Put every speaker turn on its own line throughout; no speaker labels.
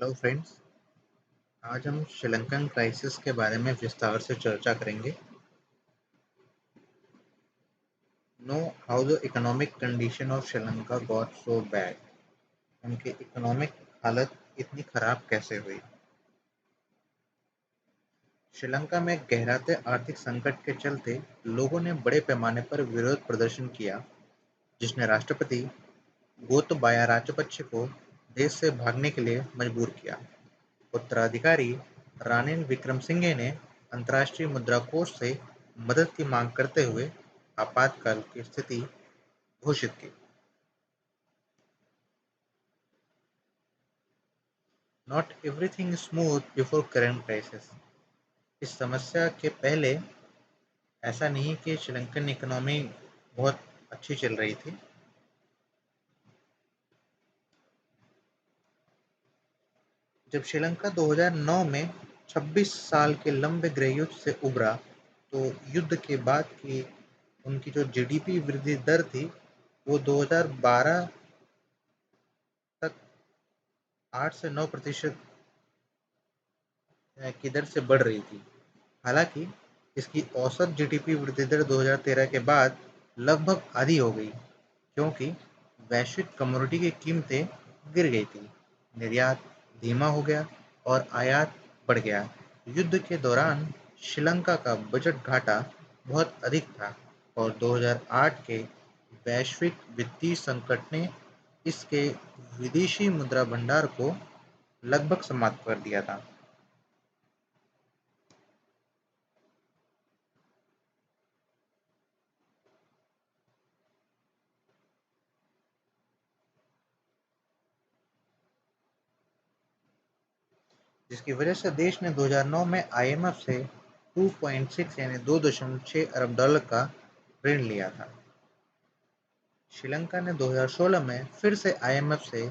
Hello friends. आज हम Sri Lankan crisis के बारे में विस्तार से चर्चा करेंगे। Know how the economic condition of Sri Lanka got so bad. उनकी इकोनॉमिक हालत इतनी खराब कैसे हुई। श्रीलंका में गहराते आर्थिक संकट के चलते लोगों ने बड़े पैमाने पर विरोध प्रदर्शन किया, जिसने राष्ट्रपति गोतबाया राजपक्षे को देश से भागने के लिए मजबूर किया। उत्तराधिकारी रानिल विक्रमसिंघे ने अंतर्राष्ट्रीय मुद्रा कोष से मदद की मांग करते हुए आपातकाल की स्थिति घोषित की। Not everything smooth before current crisis. इस समस्या के पहले ऐसा नहीं कि श्रीलंकन इकोनॉमी बहुत अच्छी चल रही थी। जब श्रीलंका 2009 में 26 साल के लंबे गृहयुद्ध से उबरा, तो युद्ध के बाद की उनकी जो जीडीपी वृद्धि दर थी, वो 2012 तक 8 से 9% की दर से बढ़ रही थी। हालांकि इसकी औसत जीडीपी वृद्धि दर 2013 के बाद लगभग आधी हो गई, क्योंकि वैश्विक कमोडिटी की कीमतें गिर गई थी, निर्यात धीमा हो गया और आयात बढ़ गया। युद्ध के दौरान श्रीलंका का बजट घाटा बहुत अधिक था और 2008 के वैश्विक वित्तीय संकट ने इसके विदेशी मुद्रा भंडार को लगभग समाप्त कर दिया था। जिसकी वजह से देश ने 2009 में आईएमएफ से 2.6 यानी 2.6 अरब डॉलर का ऋण लिया था। श्रीलंका ने 2016 में फिर से आईएमएफ से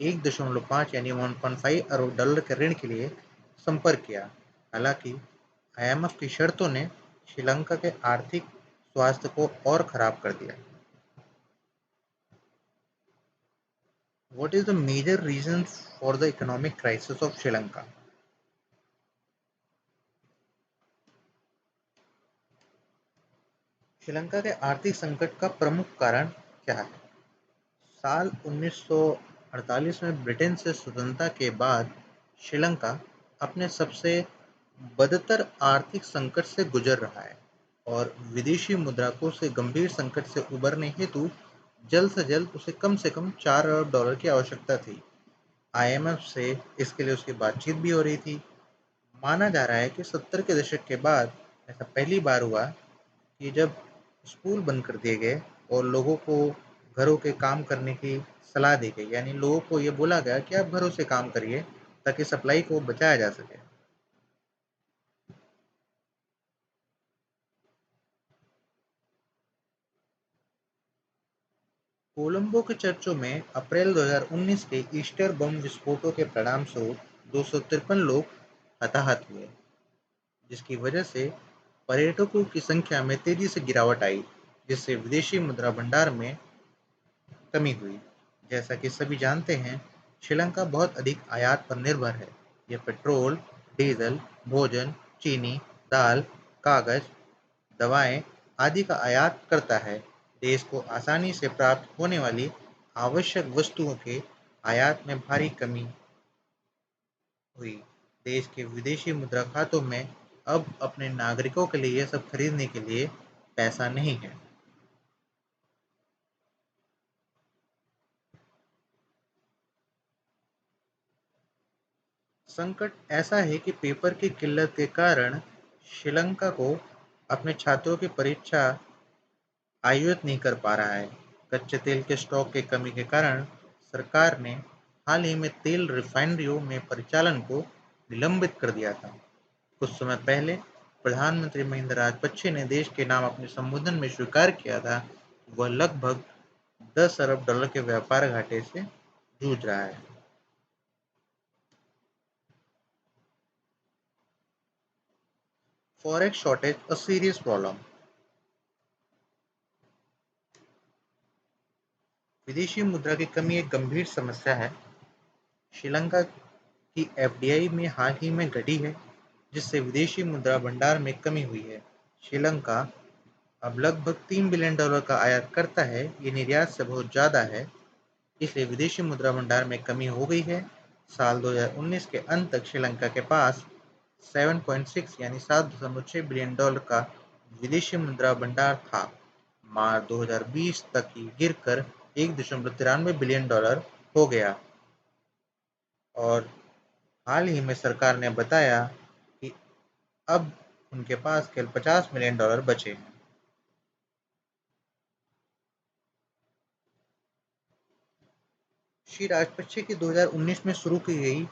1.5 यानी 1.5 अरब डॉलर के ऋण के लिए संपर्क किया। हालांकि आईएमएफ की शर्तों ने श्रीलंका के आर्थिक स्वास्थ्य को और खराब कर दिया। What is the major reason for the economic crisis of Sri Lanka? Sri Lanka के आर्थिक संकट का प्रमुख कारण क्या है? साल 1948 में ब्रिटेन से स्वतंत्रता के बाद श्रीलंका अपने सबसे बदतर आर्थिक संकट से गुजर रहा है और विदेशी मुद्रा कोष से गंभीर संकट से उबरने हेतु जल्द से कम 4 अरब डॉलर की आवश्यकता थी। आईएमएफ से इसके लिए उसकी बातचीत भी हो रही थी। माना जा रहा है कि 70 के दशक के बाद ऐसा पहली बार हुआ कि जब स्कूल बंद कर दिए गए और लोगों को घरों के काम करने की सलाह दी गई, यानी लोगों को ये बोला गया कि आप घरों से काम करिए ताकि सप्लाई को बचाया जा सके। कोलंबो के चर्चों में अप्रैल 2019 के ईस्टर बम विस्फोटों के परिणामस्वरूप 253 लोग हताहत हुए, जिसकी वजह से पर्यटकों की संख्या में तेजी से गिरावट आई, जिससे विदेशी मुद्रा भंडार में कमी हुई। जैसा कि सभी जानते हैं, श्रीलंका बहुत अधिक आयात पर निर्भर है। यह पेट्रोल, डीजल, भोजन, चीनी, दाल, कागज, दवाएं आदि का आयात करता है। देश को आसानी से प्राप्त होने वाली आवश्यक वस्तुओं के आयात में भारी कमी हुई। देश के विदेशी मुद्रा खातों में अब अपने नागरिकों के लिए यह सब खरीदने के लिए पैसा नहीं है। संकट ऐसा है कि पेपर की किल्लत के कारण श्रीलंका को अपने छात्रों की परीक्षा आयोजित नहीं कर पा रहा है। कच्चे तेल के स्टॉक की कमी के कारण सरकार ने हाल ही में तेल रिफाइनरियों में परिचालन को निलंबित कर दिया था। कुछ समय पहले प्रधानमंत्री महिंदा राजपक्षे ने देश के नाम अपने संबोधन में स्वीकार किया था कि वह लगभग 10 अरब डॉलर के व्यापार घाटे से जूझ रहा है। Forex shortage a serious problem. विदेशी मुद्रा की कमी एक गंभीर समस्या है। श्रीलंका की एफडीआई में हाल ही में घटी है, जिससे विदेशी मुद्रा भंडार में कमी हुई है। श्रीलंका अब लगभग $3 बिलियन का आयात करता है। ये निर्यात से बहुत ज़्यादा है, इसलिए विदेशी मुद्रा भंडार में कमी हो गई है। साल 2019 के अंत तक श्रीलंका के पास 7.6 यानी $7.6 बिलियन का विदेशी मुद्रा भंडार था। मार्च 2020 तक ये गिरकर $1.93 बिलियन हो गया और हाल ही में सरकार ने बताया कि अब उनके पास केवल $50 मिलियन बचे हैं। श्री राजपक्षे की 2019 में शुरू की गई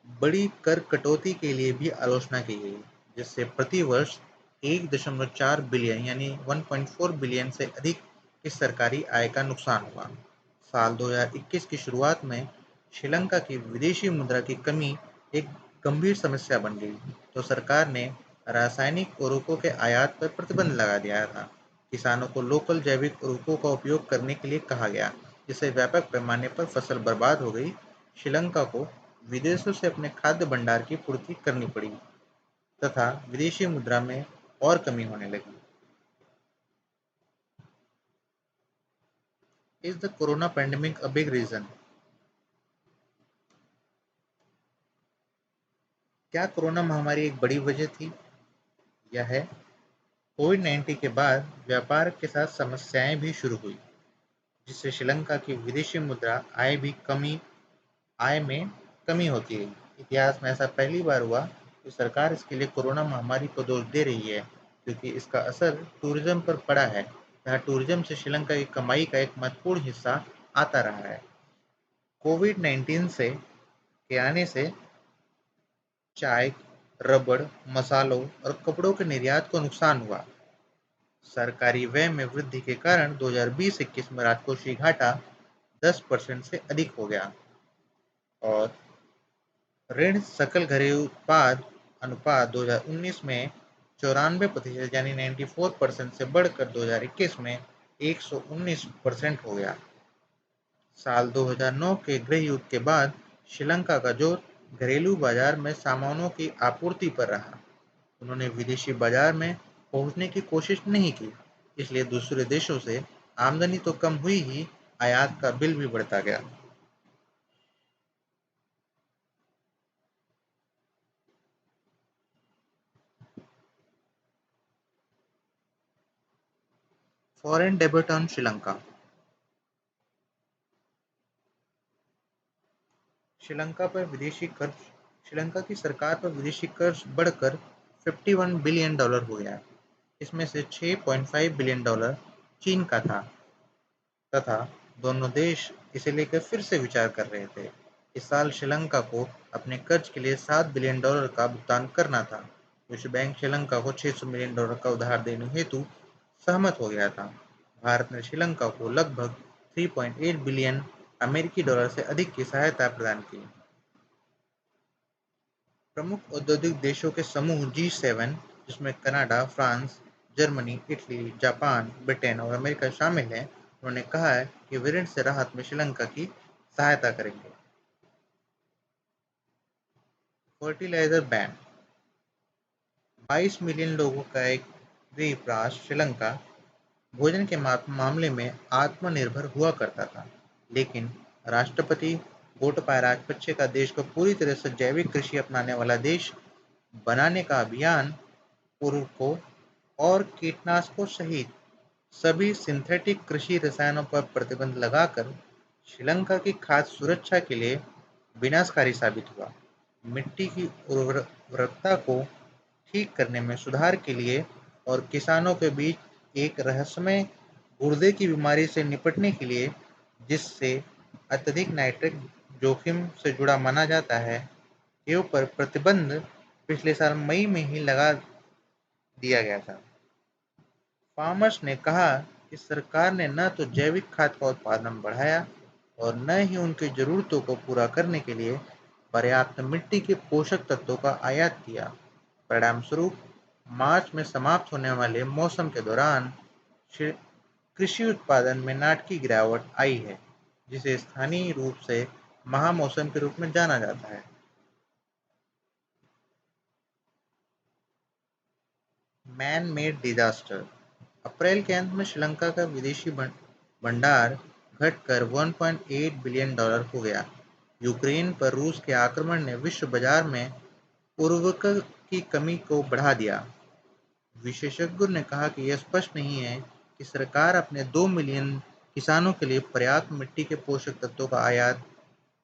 बड़ी कर कटौती के लिए भी आलोचना की गई, जिससे प्रति वर्ष 1.4 बिलियन यानी 1.4 बिलियन से अधिक की सरकारी आय का नुकसान हुआ। साल 2021 की शुरुआत में श्रीलंका की विदेशी मुद्रा की कमी एक गंभीर समस्या बन गई, तो सरकार ने रासायनिक उर्वरकों के आयात पर प्रतिबंध लगा दिया था। किसानों को लोकल जैविक उर्वरकों का उपयोग करने के लिए कहा गया, जिससे व्यापक पैमाने पर फसल बर्बाद हो गई। श्रीलंका को विदेशों से अपने खाद्य भंडार की पूर्ति करनी पड़ी तथा विदेशी मुद्रा में और कमी होने लगी। Is the corona pandemic a big reason? क्या कोरोना महामारी एक बड़ी वजह थी? यह है, कोविड-19 के बाद व्यापार के साथ समस्याएं भी शुरू हुई, जिससे श्रीलंका की विदेशी मुद्रा आय में कमी होती है। इतिहास में ऐसा पहली बार हुआ कि सरकार इसके लिए कोरोना महामारी को दोष दे रही है, क्योंकि इसका असर टूरिज्म पर पड़ा है। जहाँ टूरिज्म से श्रीलंका की कमाई का एक महत्वपूर्ण हिस्सा आता रहा है। कोविड-19 से के आने से चाय, रबड़, मसालों और कपड़ों के निर्यात को नुकसान हुआ। सरकारी व्यय में वृद्धि के कारण 2020-21 में राजकोषीय घाटा 10% से अधिक हो गया और ऋण सकल घरेलू उत्पाद अनुपात 2019 में 94% यानी 94% से बढ़कर 2021 में 119% हो गया। साल 2009 के गृह युद्ध के बाद श्रीलंका का जोर घरेलू बाजार में सामानों की आपूर्ति पर रहा। उन्होंने विदेशी बाजार में पहुंचने की कोशिश नहीं की, इसलिए दूसरे देशों से आमदनी तो कम हुई ही, आयात का बिल भी बढ़ता गया। फॉरेन डेब्ट ऑन श्रीलंका। श्रीलंका की सरकार पर विदेशी कर्ज बढ़कर $51 बिलियन हो गया। इसमें से $6.5 बिलियन चीन का था तथा दोनों देश इसे लेकर फिर से विचार कर रहे थे। इस साल श्रीलंका को अपने कर्ज के लिए $7 बिलियन का भुगतान करना था। विश्व बैंक श्रीलंका को $600 मिलियन का उधार देने हेतु सहमत हो गया था। भारत ने श्रीलंका को लगभग 3.8 बिलियन अमेरिकी डॉलर से अधिक की सहायता प्रदान की। प्रमुख औद्योगिक देशों के समूह G7, जिसमें Canada, France, Germany, Italy, Japan, Britain और अमेरिका शामिल हैं, उन्होंने कहा है कि वे ऋण से राहत में श्रीलंका की सहायता करेंगे। Fertiliser ban. 22 मिलियन लोगों का एक द्वीप राष्ट्र श्रीलंका भोजन के मामले में आत्मनिर्भर हुआ करता था, लेकिन राष्ट्रपति गोटबाया राजपक्षे का देश को पूरी तरह से जैविक कृषि अपनाने वाला देश बनाने का अभियान उर्वरकों और कीटनाशकों सहित सभी सिंथेटिक कृषि रसायनों पर प्रतिबंध लगाकर श्रीलंका की खाद्य सुरक्षा के लिए विनाशकारी साबित हुआ। मिट्टी की उर्वरकता को ठीक करने में सुधार के लिए और किसानों के बीच एक रहस्यमय गुर्दे की बीमारी से निपटने के लिए, जिससे अत्यधिक नाइट्रिक जोखिम से जुड़ा माना जाता है, के ऊपर प्रतिबंध पिछले साल मई में ही लगा दिया गया था। फार्मर्स ने कहा कि सरकार ने न तो जैविक खाद का उत्पादन बढ़ाया और न ही उनकी जरूरतों को पूरा करने के लिए पर्याप्त मिट्टी के पोषक तत्वों का आयात किया। परिणामस्वरूप मार्च में समाप्त होने वाले मौसम के दौरान कृषि उत्पादन में नाटकीय गिरावट आई है, जिसे स्थानीय रूप से महामौसम के रूप में जाना जाता है। Man made disaster. अप्रैल के अंत में श्रीलंका का विदेशी भंडार घटकर $1.8 बिलियन हो गया। यूक्रेन पर रूस के आक्रमण ने विश्व बाजार में उर्वरक की कमी को बढ़ा दिया। विशेषज्ञों ने कहा कि यह स्पष्ट नहीं है कि सरकार अपने 2 मिलियन किसानों के लिए पर्याप्त मिट्टी के पोषक तत्वों का आयात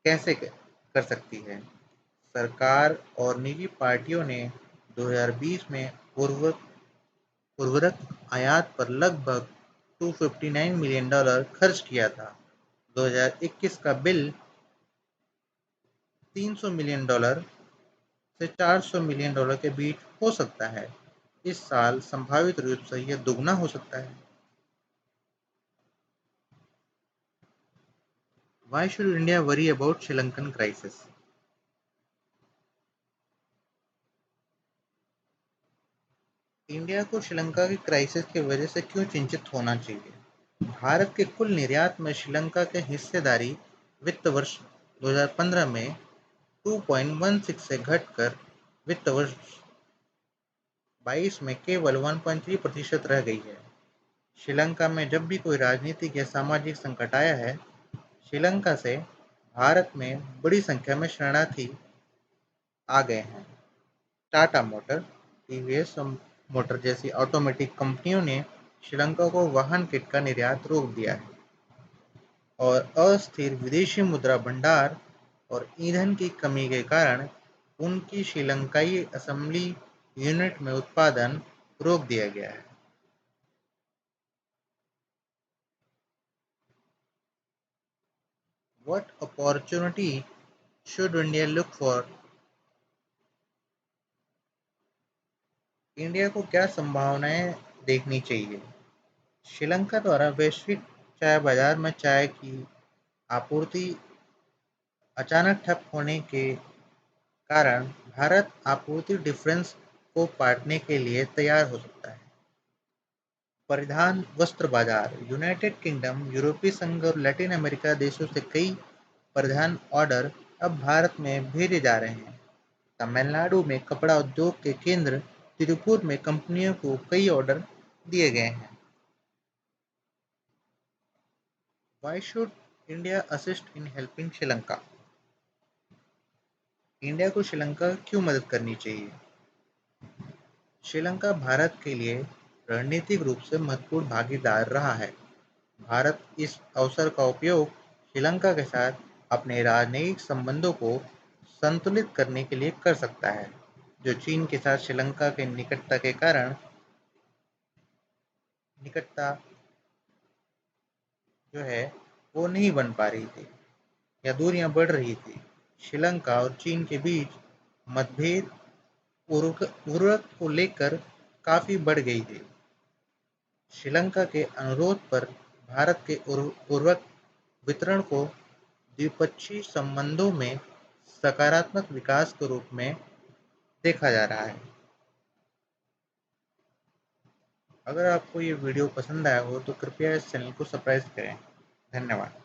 कैसे कर सकती है। सरकार और निजी पार्टियों ने 2020 में उर्वरक आयात पर लगभग $259 मिलियन खर्च किया था। 2021 का बिल $300 मिलियन से $400 मिलियन के बीच हो सकता है। इस साल संभावित रूप से यह दुगना हो सकता है। Why should India worry about Sri Lankan crisis? India को श्रीलंका की क्राइसिस की वजह से क्यों चिंतित होना चाहिए? भारत के कुल निर्यात में श्रीलंका की हिस्सेदारी वित्त वर्ष 2015 में 2.16 से घटकर वित्त वर्ष 22 में केवल 1.3% रह गई है। श्रीलंका में जब भी कोई राजनीतिक या सामाजिक संकट आया है, श्रीलंका से भारत में बड़ी संख्या में शरणार्थी आ गए हैं। टाटा मोटर, टीवीएस मोटर जैसी ऑटोमोटिव कंपनियों ने श्रीलंका को वाहन किट का निर्यात रोक दिया है और अस्थिर विदेशी मुद्रा भंडार और ईंधन की कमी के कारण उनकी श्रीलंकाई असेंबली यूनिट में उत्पादन रोक दिया गया है। What opportunity should India look for? India को क्या संभावनाएं देखनी चाहिए? श्रीलंका द्वारा वैश्विक चाय बाजार में चाय की आपूर्ति अचानक ठप होने के कारण भारत आपूर्ति डिफरेंस को पाटने के लिए तैयार हो सकता है। परिधान वस्त्र बाजार। यूनाइटेड किंगडम, यूरोपीय संघ और लैटिन अमेरिका देशों से कई परिधान ऑर्डर अब भारत में भेजे जा रहे हैं। तमिलनाडु में कपड़ा उद्योग के केंद्र तिरुपुर में कंपनियों को कई ऑर्डर दिए गए हैं। Why should India assist in helping Sri Lanka? India को श्रीलंका क्यों मदद करनी चाहिए? श्रीलंका भारत के लिए रणनीतिक रूप से महत्वपूर्ण भागीदार रहा है। भारत इस अवसर का उपयोग श्रीलंका के साथ अपने राजनयिक संबंधों को संतुलित करने के लिए कर सकता है, जो चीन के साथ श्रीलंका के निकटता जो है वो नहीं बन पा रही थी या दूरियां बढ़ रही थी। श्रीलंका और चीन के बीच मतभेद उर्वरक को लेकर काफी बढ़ गई थी। श्रीलंका के अनुरोध पर भारत के उर्वरक वितरण को द्विपक्षीय संबंधों में सकारात्मक विकास के रूप में देखा जा रहा है। अगर आपको ये वीडियो पसंद आया हो तो कृपया इस चैनल को सब्सक्राइब करें। धन्यवाद।